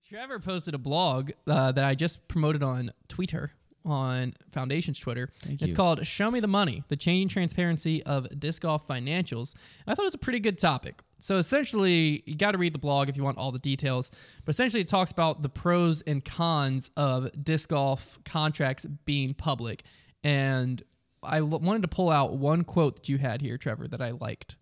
Trevor posted a blog that I just promoted on Twitter, on Foundation's Twitter. It's called Show Me the Money, the Changing Transparency of Disc Golf Financials. And I thought it was a pretty good topic. So essentially, you got to read the blog if you want all the details. But essentially, it talks about the pros and cons of disc golf contracts being public. And I wanted to pull out one quote that you had here, Trevor, that I liked.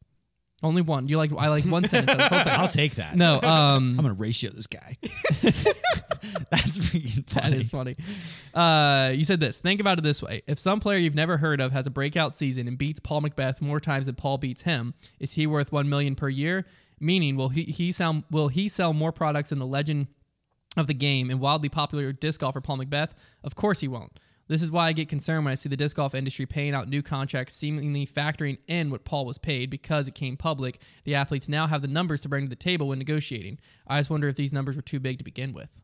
Only one. I like one sentence of this whole thing. I'll take that. No, I'm gonna ratio this guy. That's freaking funny. That is funny. You said this. Think about it this way: if some player you've never heard of has a breakout season and beats Paul McBeth more times than Paul beats him, is he worth $1 million per year? Meaning, will he sell more products in the legend of the game and wildly popular disc golfer Paul McBeth? Of course he won't. This is why I get concerned when I see the disc golf industry paying out new contracts, seemingly factoring in what Paul was paid because it came public. The athletes now have the numbers to bring to the table when negotiating. I just wonder if these numbers were too big to begin with.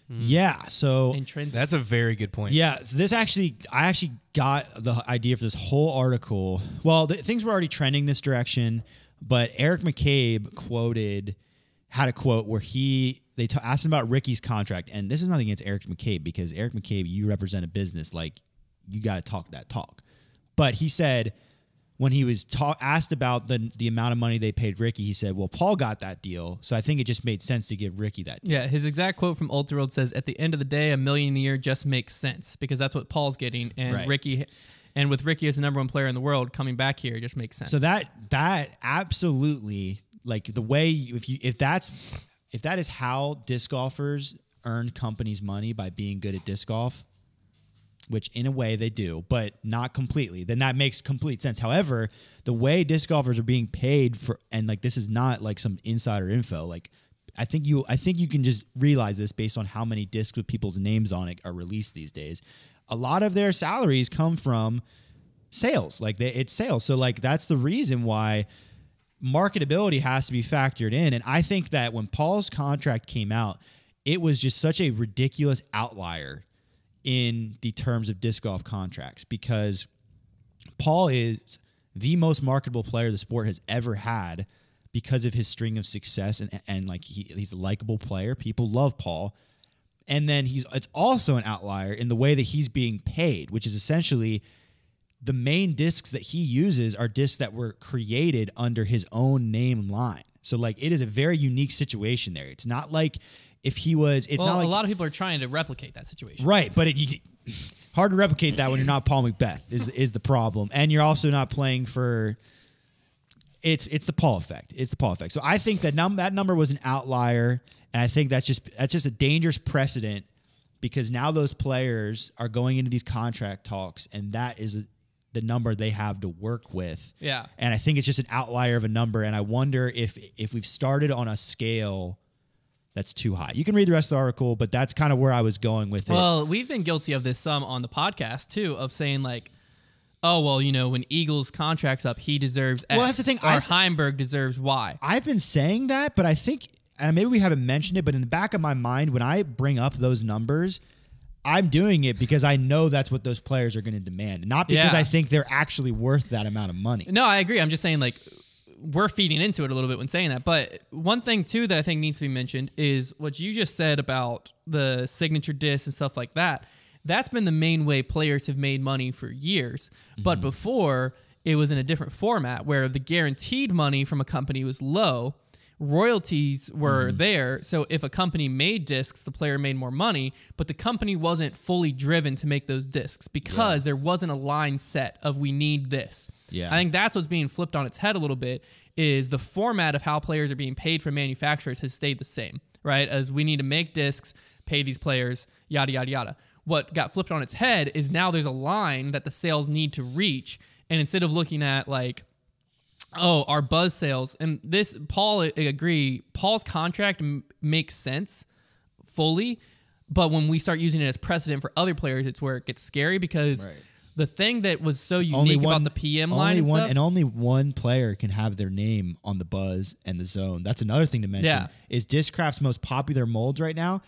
Yeah, so that's a very good point. Yeah, so I actually got the idea for this whole article. Well, things were already trending this direction, but Eric McCabe had a quote where they asked him about Ricky's contract, and this is nothing against Eric McCabe, because Eric McCabe, you represent a business, like, you got to talk that talk. But he said, when he was asked about the amount of money they paid Ricky, he said, well, Paul got that deal, so I think it just made sense to give Ricky that deal. Yeah, his exact quote from Ultraworld says, at the end of the day, $1 million a year just makes sense, because that's what Paul's getting, and right. Ricky... And with Ricky as the number one player in the world coming back here, it just makes sense. So that absolutely, like, the way if that is how disc golfers earn companies money, by being good at disc golf, which in a way they do, but not completely, then that makes complete sense. However, the way disc golfers are being paid for, and like, this is not like some insider info, like, I think you can just realize this based on how many discs with people's names on it are released these days. A lot of their salaries come from sales. It's sales. So like, that's the reason why marketability has to be factored in. And I think that when Paul's contract came out, it was just such a ridiculous outlier in the terms of disc golf contracts, because Paul is the most marketable player the sport has ever had because of his string of success, and like, he's a likable player. People love Paul. And then it's also an outlier in the way that he's being paid, which is essentially the main discs that he uses are discs that were created under his own name line. So like, it is a very unique situation there. It's not like if he was, it's not like a lot of people are trying to replicate that situation. Right. But hard to replicate that when you're not Paul McBeth is the problem. And you're also not playing for, it's the Paul effect. It's the Paul effect. So I think that that number was an outlier. And I think that's just a dangerous precedent, because now those players are going into these contract talks, and that is the number they have to work with. Yeah. And I think it's just an outlier of a number, and I wonder if we've started on a scale that's too high. You can read the rest of the article, but that's kind of where I was going with it. Well, we've been guilty of this some on the podcast too, of saying like, oh, well, when Eagles' contract's up, he deserves X. Well, that's the thing. Or Heimberg deserves Y. I've been saying that, but I think... and maybe we haven't mentioned it, but in the back of my mind, when I bring up those numbers, I'm doing it because I know that's what those players are going to demand, not because I think they're actually worth that amount of money. No, I agree. I'm just saying, like, we're feeding into it a little bit when saying that. But one thing, too, that I think needs to be mentioned is what you just said about the signature discs and stuff like that. That's been the main way players have made money for years. Mm-hmm. But before, it was in a different format where the guaranteed money from a company was low. Royalties were there, so if a company made discs, the player made more money, but the company wasn't fully driven to make those discs because there wasn't a line set of we need this. Yeah. I think that's what's being flipped on its head a little bit, is the format of how players are being paid from manufacturers has stayed the same, right? As we need to make discs, pay these players, yada, yada, yada. What got flipped on its head is now there's a line that the sales need to reach, and instead of looking at like, oh, our buzz sales, and this, Paul, I agree, Paul's contract makes sense fully, but when we start using it as precedent for other players, it's where it gets scary, because the thing that was so unique about the PM line and only one player can have their name on the buzz and the zone. That's another thing to mention, is Discraft's most popular molds right now,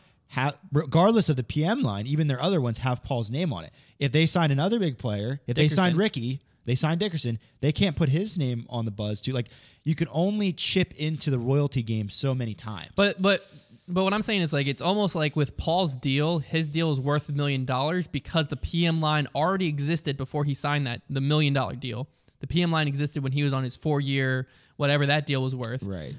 regardless of the PM line, even their other ones have Paul's name on it. If they sign another big player, if they sign Ricky... they signed Dickerson. They can't put his name on the buzz too. Like, you can only chip into the royalty game so many times. But But what I'm saying is like it's almost like with Paul's deal, his deal is worth $1 million because the PM line already existed before he signed the $1 million deal. The PM line existed when he was on his 4-year, whatever that deal was worth. Right.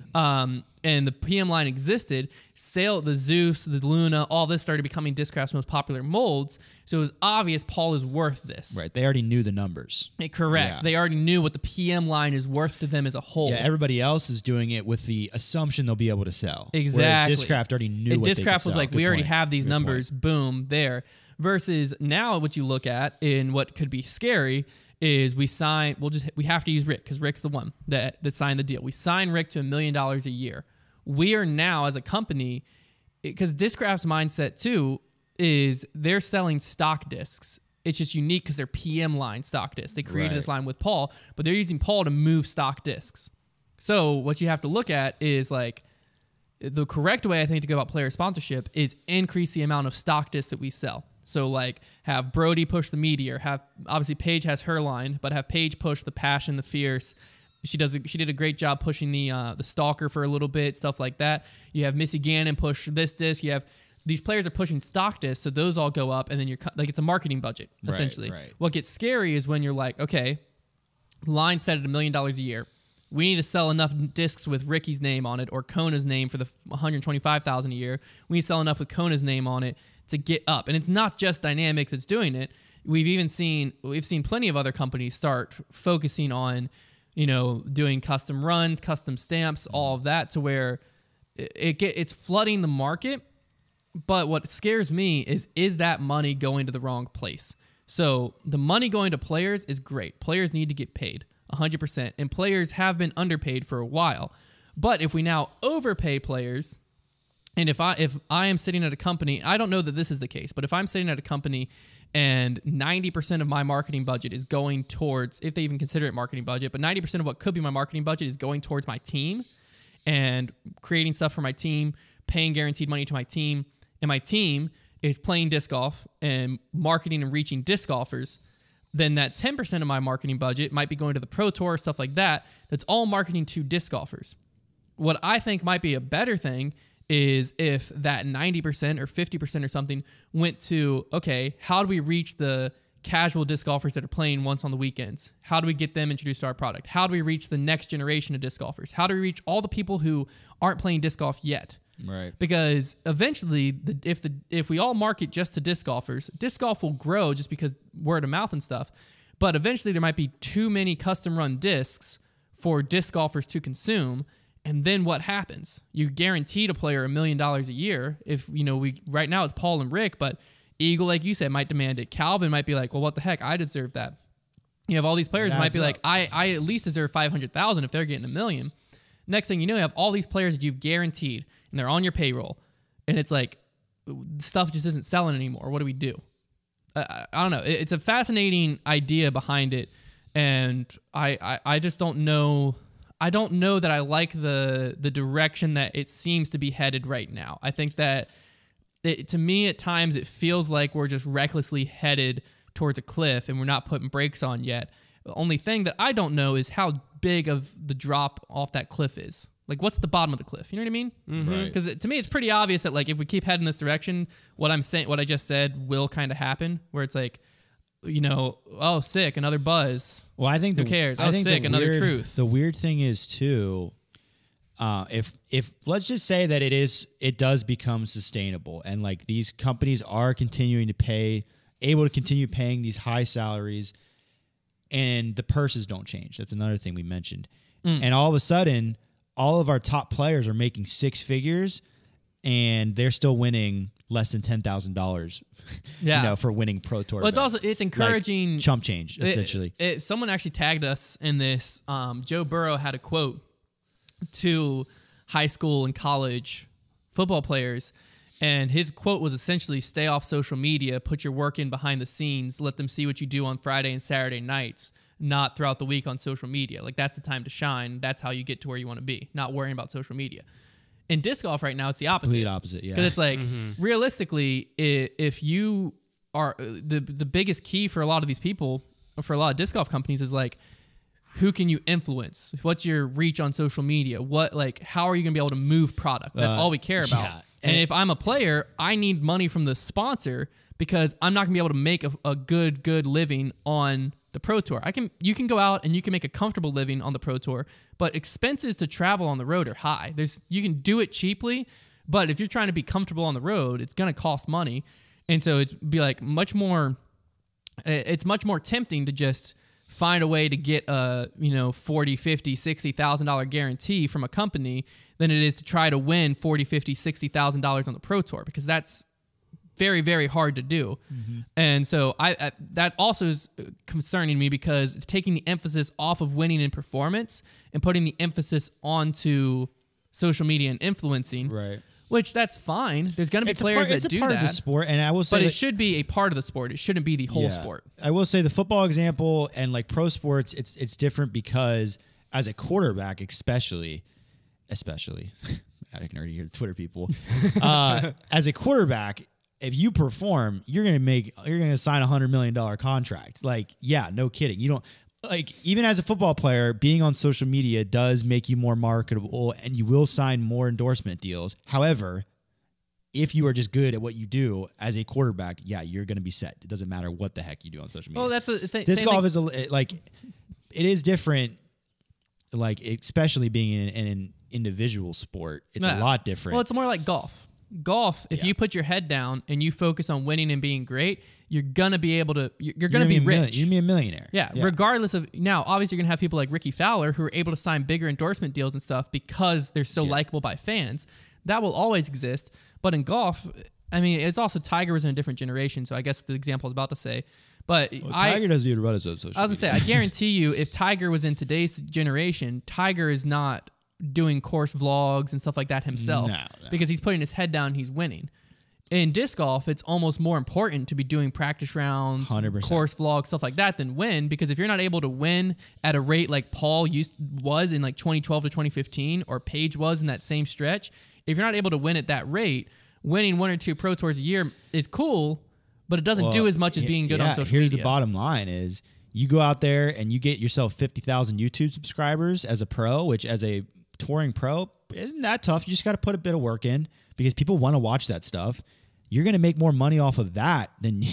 And the PM line existed. The Zeus, the Luna, all this started becoming Discraft's most popular molds. So it was obvious Paul is worth this. Right. They already knew the numbers. Correct. Yeah. They already knew what the PM line is worth to them as a whole. Yeah, everybody else is doing it with the assumption they'll be able to sell. Exactly. Whereas Discraft already knew what they could Discraft was sell. like, Good we already point. have these Good numbers, point. boom, there. Versus now what you look at in what could be scary is we have to use Rick because Rick's the one that signed the deal. We signed Rick to $1 million a year. We are now as a company, because Discraft's mindset too is they're selling stock discs. It's just unique because they're PM line stock discs. They created this line with Paul, but they're using Paul to move stock discs. So what you have to look at is like the correct way I think to go about player sponsorship is increase the amount of stock discs that we sell. So like have Brody push the Meteor, obviously Paige has her line, but have Paige push the Passion, the Fierce. She did a great job pushing the Stalker for a little bit, stuff like that. You have Missy Gannon push this disc. You have these players are pushing stock discs, so those all go up, and then you're like it's a marketing budget essentially. Right. What gets scary is when you're like, okay, line set at $1 million a year. We need to sell enough discs with Ricky's name on it or Kona's name for the $125,000 a year. We need to sell enough with Kona's name on it to get up. And it's not just Dynamics that's doing it. We've seen plenty of other companies start focusing on, doing custom runs, custom stamps, all of that, to where it's flooding the market. But what scares me is that money going to the wrong place? So the money going to players is great. Players need to get paid 100%, and players have been underpaid for a while. But if we now overpay players, and if I am sitting at a company, I don't know that this is the case, but if I'm sitting at a company and 90% of my marketing budget is going towards, if they even consider it marketing budget, but 90% of what could be my marketing budget is going towards my team and creating stuff for my team, paying guaranteed money to my team, and my team is playing disc golf and marketing and reaching disc golfers, then that 10% of my marketing budget might be going to the Pro Tour, stuff like that. That's all marketing to disc golfers. What I think might be a better thing is if that 90% or 50% or something went to, okay, how do we reach the casual disc golfers that are playing once on the weekends? How do we get them introduced to our product? How do we reach the next generation of disc golfers? How do we reach all the people who aren't playing disc golf yet? Right. Because eventually, if we all market just to disc golfers, disc golf will grow just because word of mouth and stuff. But eventually, there might be too many custom run discs for disc golfers to consume. And then what happens? You guaranteed a player $1 million a year. If right now it's Paul and Rick, but Eagle, like you said, might demand it. Calvin might be like, well, what the heck? I deserve that. You have all these players that might be like, I at least deserve $500,000 if they're getting $1 million. Next thing you know, you have all these players that you've guaranteed, and they're on your payroll, and it's like stuff just isn't selling anymore. What do we do? I don't know. It's a fascinating idea behind it, and I just don't know. I don't know that I like the direction that it seems to be headed right now. I think that to me at times it feels like we're just recklessly headed towards a cliff, and we're not putting brakes on yet. The only thing that I don't know is how big of the drop off that cliff is. Like, what's the bottom of the cliff? You know what I mean? Right. Because to me, it's pretty obvious that like if we keep heading this direction, what I just said will kind of happen. Where it's like, oh, sick, another buzz. Well, I think who cares? Oh, sick, another truth. The weird thing is too, if let's just say that it does become sustainable, and like these companies are continuing to able to continue paying these high salaries, and the purses don't change. That's another thing we mentioned. And all of a sudden, all of our top players are making six figures, and they're still winning less than $10,000. Yeah, for winning Pro Tour. Well, events. it's encouraging. Like chump change, essentially. Someone actually tagged us in this. Joe Burrow had a quote to high school and college football players. And his quote was essentially, stay off social media, put your work in behind the scenes, let them see what you do on Friday and Saturday nights, not throughout the week on social media. Like, that's the time to shine. That's how you get to where you want to be, not worrying about social media. In disc golf right now, it's the opposite. Complete opposite, yeah. Because it's like, realistically, if you are, the biggest key for a lot of these people, for a lot of disc golf companies is like, who can you influence? What's your reach on social media? How are you going to be able to move product? That's all we care about. Yeah. And if I'm a player, I need money from the sponsor because I'm not gonna be able to make a good living on the Pro Tour. You can go out and you can make a comfortable living on the Pro Tour, but expenses to travel on the road are high. You can do it cheaply, but if you're trying to be comfortable on the road, it's gonna cost money. And so it's much more tempting to just find a way to get a $40,000, $50,000, $60,000 guarantee from a company than it is to try to win $40,000, $50,000, $60,000 on the Pro Tour, because that's very, very hard to do. Mm-hmm. And so that also is concerning me because it's taking the emphasis off of winning in performance and putting the emphasis onto social media and influencing. Right. Which that's fine. There's going to be players that do that. It's a part of the sport, and I will say, but it should be a part of the sport. It shouldn't be the whole sport. I will say the football example and like pro sports, it's different because as a quarterback, especially, I can already hear the Twitter people. As a quarterback, if you perform, you're gonna sign $100 million contract. Like, yeah, no kidding. You don't. Like, even as a football player, being on social media does make you more marketable and you will sign more endorsement deals. However, if you are just good at what you do as a quarterback, yeah, you're going to be set. It doesn't matter what the heck you do on social media. Well, that's the thing. Disc golf is it is different, like, especially being in an individual sport. It's a lot different. Well, it's more like golf. Golf, if you put your head down and you focus on winning and being great, you're gonna be able to. You're gonna be rich. You're gonna be a millionaire. Yeah. Regardless of now, obviously you're gonna have people like Ricky Fowler who are able to sign bigger endorsement deals and stuff because they're so likable by fans. That will always exist. But in golf, I mean, it's also Tiger was in a different generation, so I guess the example I was about to say. But Tiger doesn't even run his own social media. I was gonna say, I guarantee you, if Tiger was in today's generation, Tiger is not doing course vlogs and stuff like that himself because he's putting his head down and he's winning. In disc golf, it's almost more important to be doing practice rounds, 100%. Course vlogs, stuff like that than win, because if you're not able to win at a rate like Paul was in like 2012 to 2015 or Paige was in that same stretch, if you're not able to win at that rate, winning 1 or 2 Pro Tours a year is cool, but it doesn't do as much as being good on social media. Here's the bottom line is you go out there and you get yourself 50,000 YouTube subscribers as a pro, which as a touring pro isn't that tough. You just got to put a bit of work in because people want to watch that stuff. You're going to make more money off of that than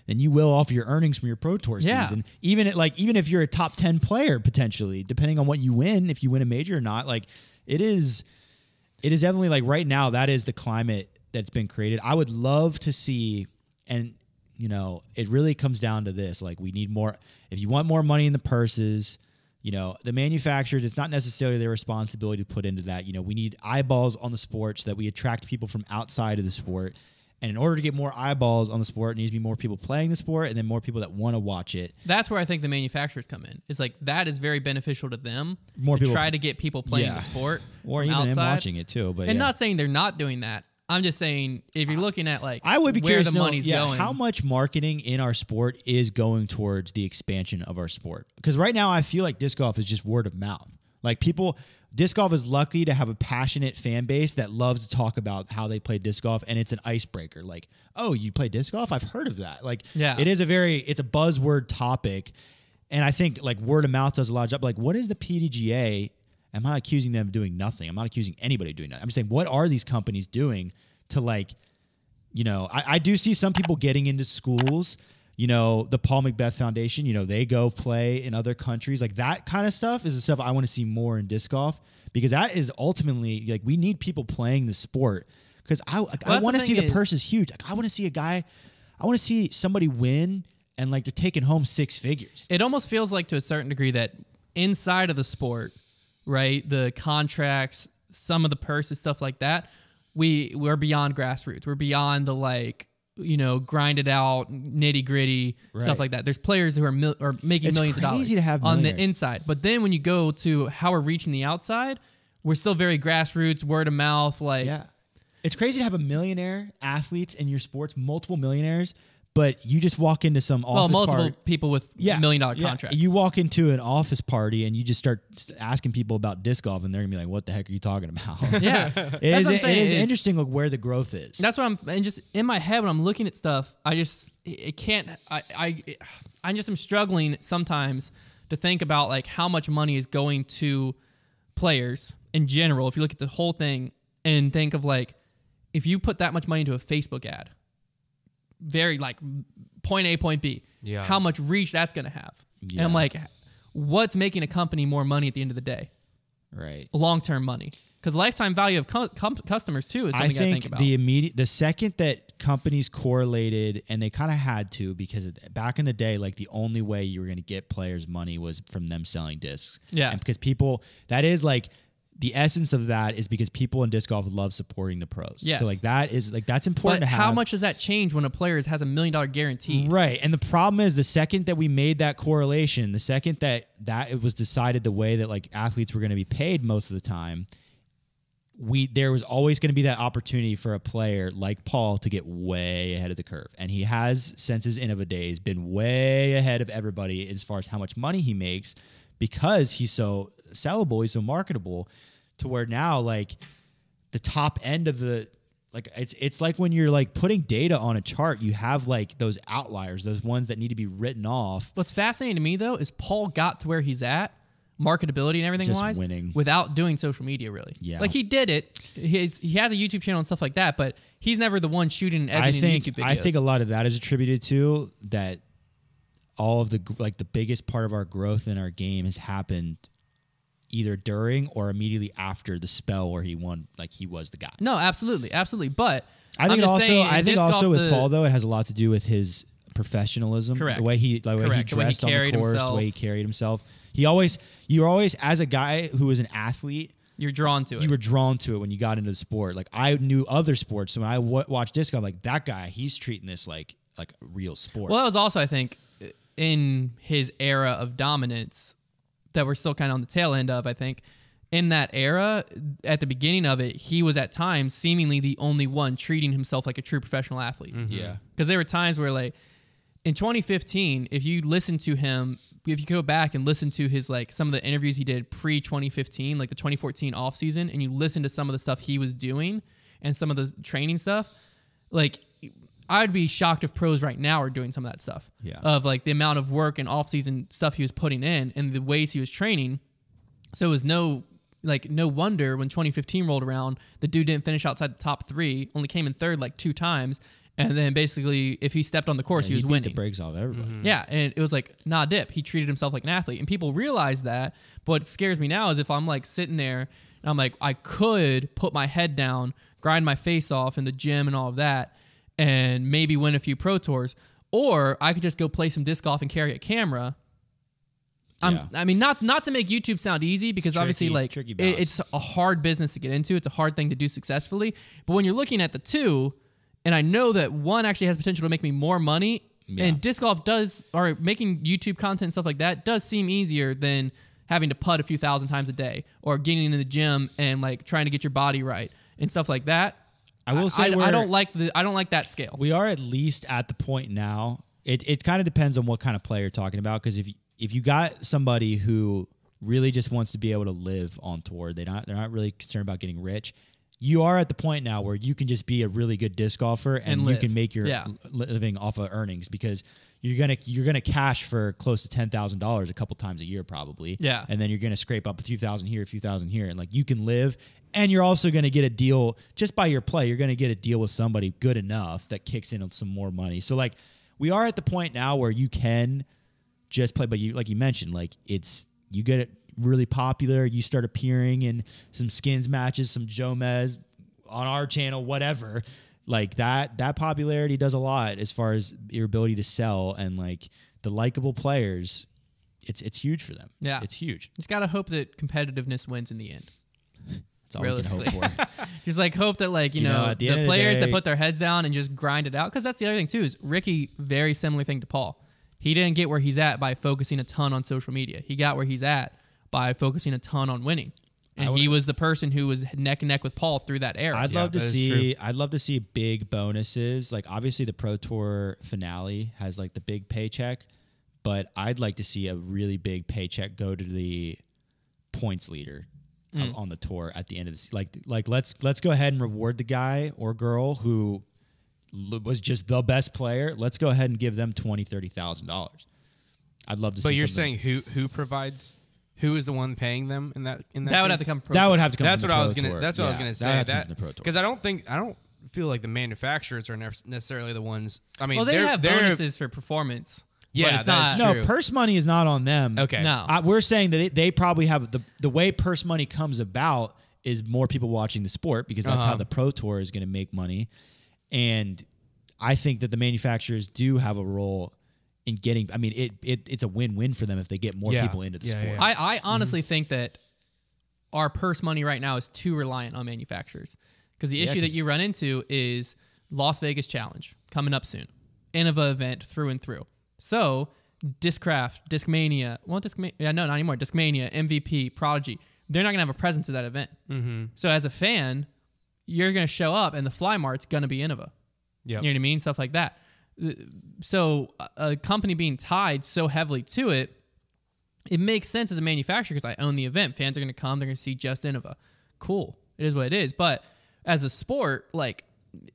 you will off your earnings from your Pro Tour season. Even if you're a top 10 player potentially, depending on what you win, if you win a major or not, like it is definitely like right now that is the climate that's been created. I would love to see, and it really comes down to this, like we need more. If you want more money in the purses, the manufacturers, it's not necessarily their responsibility to put into that. We need eyeballs on the sport so that we attract people from outside of the sport. And in order to get more eyeballs on the sport, it needs to be more people playing the sport and then more people that want to watch it. That's where I think the manufacturers come in. It's like that is very beneficial to them more to people, try to get people playing the sport. Or even outside. them watching it too. But not saying they're not doing that. I'm just saying if you're looking at like I would be where curious the money's going. How much marketing in our sport is going towards the expansion of our sport? Because right now I feel like disc golf is just word of mouth. Like disc golf is lucky to have a passionate fan base that loves to talk about how they play disc golf, and it's an icebreaker. Like, oh, you play disc golf? I've heard of that. Like, it's a buzzword topic, and I think like word of mouth does a lot of job. Like, what is the PDGA? I'm not accusing them of doing nothing. I'm not accusing anybody of doing that. I'm just saying, what are these companies doing to like, I do see some people getting into schools. The Paul Macbeth Foundation, they go play in other countries. Like that kind of stuff is the stuff I want to see more in disc golf because that is ultimately like we need people playing the sport because I want to see the purse is huge. Like, I want to see somebody win and like they're taking home 6 figures. It almost feels like to a certain degree that inside of the sport, right, the contracts, some of the purses, stuff like that, we're beyond grassroots. We're beyond the like, grinded out, nitty gritty stuff like that. There's players who are making millions of dollars on the inside. But then when you go to how we're reaching the outside, we're still very grassroots, word of mouth. Like, it's crazy to have a millionaire athletes in your sports, multiple millionaires. But you just walk into some office multiple people with $1 million contracts. You walk into an office party and you just start asking people about disc golf, and they're gonna be like, "What the heck are you talking about?" It is interesting, like where the growth is. That's what and just in my head when I'm looking at stuff, I'm struggling sometimes to think about like how much money is going to players in general. If you look at the whole thing and think of like, if you put that much money into a Facebook ad, very like point A, point B, how much reach that's going to have. Yeah. And I'm like, what's making a company more money at the end of the day? Right. Long-term money. Because lifetime value of customers too is something I think about. The second that companies correlated, and they kind of had to, because back in the day, like the only way you were going to get players money was from them selling discs. Yeah. And because people, that is like, the essence of that is because people in disc golf love supporting the pros. Yes. So like that is like, that's important but to have. How much does that change when a player has $1 million guarantee? Right. And the problem is the second that we made that correlation, the second that it was decided the way that like athletes were going to be paid most of the time, there was always going to be that opportunity for a player like Paul to get way ahead of the curve. And he has, since his Innova days, been way ahead of everybody as far as how much money he makes, because he's so sellable, he's so marketable, to where now like the top end of the, like it's like when you're like putting data on a chart, you have like those outliers, those ones that need to be written off. What's fascinating to me though is Paul got to where he's at, marketability and everything just wise, winning without doing social media really. Yeah. Like he did it. He has a YouTube channel and stuff like that, but he's never the one shooting and editing YouTube videos. I think a lot of that is attributed to that all of the, like the biggest part of our growth in our game has happened either during or immediately after the spell where he won, like he was the guy. No, absolutely. Absolutely. But I think also with Paul though, it has a lot to do with his professionalism. Correct. The way he dressed on the course, the way he carried himself. You were always, as a guy who was an athlete, you're drawn to it. You were drawn to it when you got into the sport. Like I knew other sports, so when I watched disc, I'm like, that guy, he's treating this like a real sport. Well, that was also, I think, in his era of dominance that we're still kind of on the tail end of. I think in that era, at the beginning of it, he was at times seemingly the only one treating himself like a true professional athlete. Mm-hmm. Yeah, because there were times where like in 2015, if you listen to him, if you go back and listen to his like some of the interviews he did pre 2015, like the 2014 off season, and you listen to some of the stuff he was doing and some of the training stuff, like I'd be shocked if pros right now are doing some of that stuff. Yeah. Of like the amount of work and off season stuff he was putting in and the ways he was training. So it was no wonder when 2015 rolled around, the dude didn't finish outside the top 3, only came in third like 2 times. And then basically, if he stepped on the course, he was winning. The brakes off everybody. Mm-hmm. Yeah, and it was like, nah, dip. He treated himself like an athlete. And people realize that. But what scares me now is if I'm like sitting there and I'm like, I could put my head down, grind my face off in the gym and all of that, and maybe win a few pro tours. Or I could just go play some disc golf and carry a camera. I mean, not to make YouTube sound easy, because obviously like it's a hard business to get into. It's a hard thing to do successfully. But when you're looking at the two, and I know that one actually has potential to make me more money, and disc golf or making YouTube content and stuff like that does seem easier than having to putt a few thousand times a day or getting into the gym and like trying to get your body right and stuff like that. I will say I don't like that scale. We are at least at the point now. It kind of depends on what kind of player you're talking about, because if you got somebody who really just wants to be able to live on tour, they're not really concerned about getting rich. You are at the point now where you can just be a really good disc golfer and you can make your living off of earnings, because you're gonna cash for close to $10,000 a couple times a year probably. Yeah, and then you're gonna scrape up a few thousand here, and like you can live, and you're also gonna get a deal just by your play. You're gonna get a deal with somebody good enough that kicks in on some more money. So like we are at the point now where you can just play, but like you mentioned, like you get it really popular, you start appearing in some skins matches, some Jomez on our channel, whatever, like that popularity does a lot as far as your ability to sell, and like the likable players, it's huge for them. Yeah, it's huge. Just gotta hope that competitiveness wins in the end. That's all we can hope for. Just like hope that like you know the players that put their heads down and just grind it out, because that's the other thing too, is Ricky, very similar thing to Paul. He didn't get where he's at by focusing a ton on social media. He got where he's at by focusing a ton on winning. And he was the person who was neck and neck with Paul through that era. I'd love to see big bonuses. Like obviously the Pro Tour finale has like the big paycheck, but I'd like to see a really big paycheck go to the points leader on the tour at the end of this. Like let's go ahead and reward the guy or girl who was just the best player. Let's go ahead and give them $20,000-$30,000. I'd love to see. But you're saying who provides? Who is the one paying them in that? That would have to come. That would have to come. That's what I was gonna. That's what I was gonna say. That because I don't feel like the manufacturers are necessarily the ones. I mean, Well, they have they're bonuses for performance. Yeah, but it's that's not. true. No, purse money is not on them. Okay. No. We're saying that they probably have the way purse money comes about is more people watching the sport because that's how the Pro Tour is going to make money. And I think that the manufacturers do have a role in getting. I mean, it's a win-win for them if they get more people into the sport. Yeah. I honestly think that our purse money right now is too reliant on manufacturers because the issue that you run into is Las Vegas Challenge coming up soon, Innova event through and through. So Discraft, Discmania, not anymore. Discmania, MVP, Prodigy, they're not gonna have a presence at that event. So as a fan, you're gonna show up and the fly mart's gonna be Innova. Yep. You know what I mean? Stuff like that. So a company being tied so heavily to it, it makes sense as a manufacturer because I own the event. Fans are going to come. They're going to see just Innova. Cool. It is what it is. But as a sport, like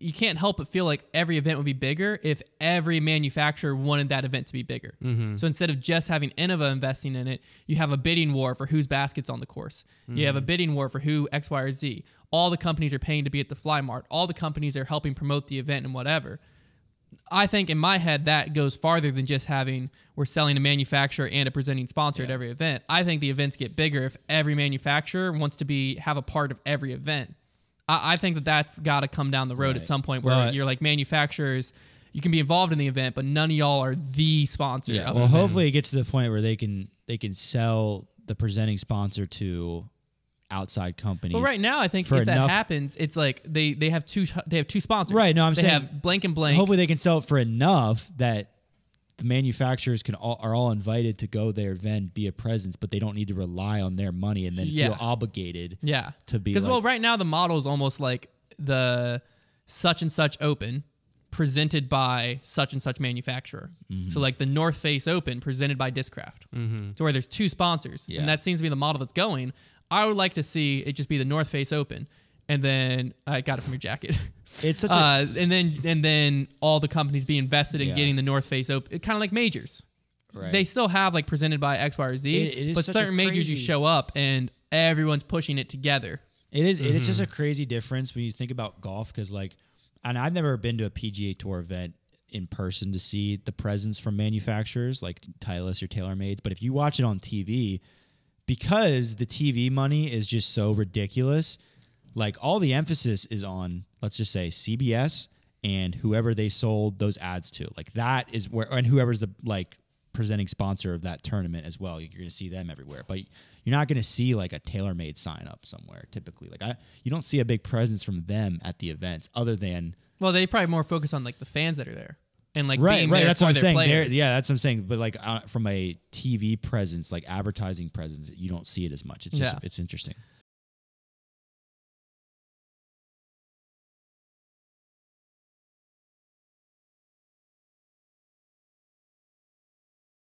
you can't help but feel like every event would be bigger if every manufacturer wanted that event to be bigger. So instead of just having Innova investing in it, you have a bidding war for whose basket's on the course. You have a bidding war for who X, Y, or Z. All the companies are paying to be at the Fly Mart. All the companies are helping promote the event and whatever. I think in my head that goes farther than just having we're selling a manufacturer and a presenting sponsor at every event. I think the events get bigger if every manufacturer wants to have a part of every event. I think that that's got to come down the road at some point where you're like manufacturers, you can be involved in the event, but none of y'all are the sponsor. Yeah. Well, hopefully it gets to the point where they can sell the presenting sponsor to outside companies. But right now, I think if that happens, it's like they have two sponsors. Right. No, I'm saying they have blank and blank. Hopefully they can sell it for enough that the manufacturers are all invited to go there, then be a presence, but they don't need to rely on their money and then feel obligated. To be because right now the model is almost like the such and such Open presented by such and such manufacturer. So like the North Face Open presented by Discraft. To where there's two sponsors, and that seems to be the model that's going. I would like to see it just be the North Face Open, and then I got it from your jacket. It's such and then all the companies be invested in getting the North Face Open, kind of like majors. Right. They still have like presented by X, Y, or Z, but certain majors you show up and everyone's pushing it together. It is. It's just a crazy difference when you think about golf because and I've never been to a PGA Tour event in person to see the presence from manufacturers like Titleist or TaylorMade's, but if you watch it on TV, because the TV money is just so ridiculous, like all the emphasis is on, let's just say CBS and whoever they sold those ads to. Like that is where, and whoever's the like presenting sponsor of that tournament as well. You're going to see them everywhere, but you're not going to see like a TaylorMade sign up somewhere typically. Like you don't see a big presence from them at the events other than. Well, they probably more focus on like the fans that are there. And like right. being there That's for what I'm their saying. players. That's what I'm saying. But like from a TV presence, like advertising presence, you don't see it as much. It's just it's interesting.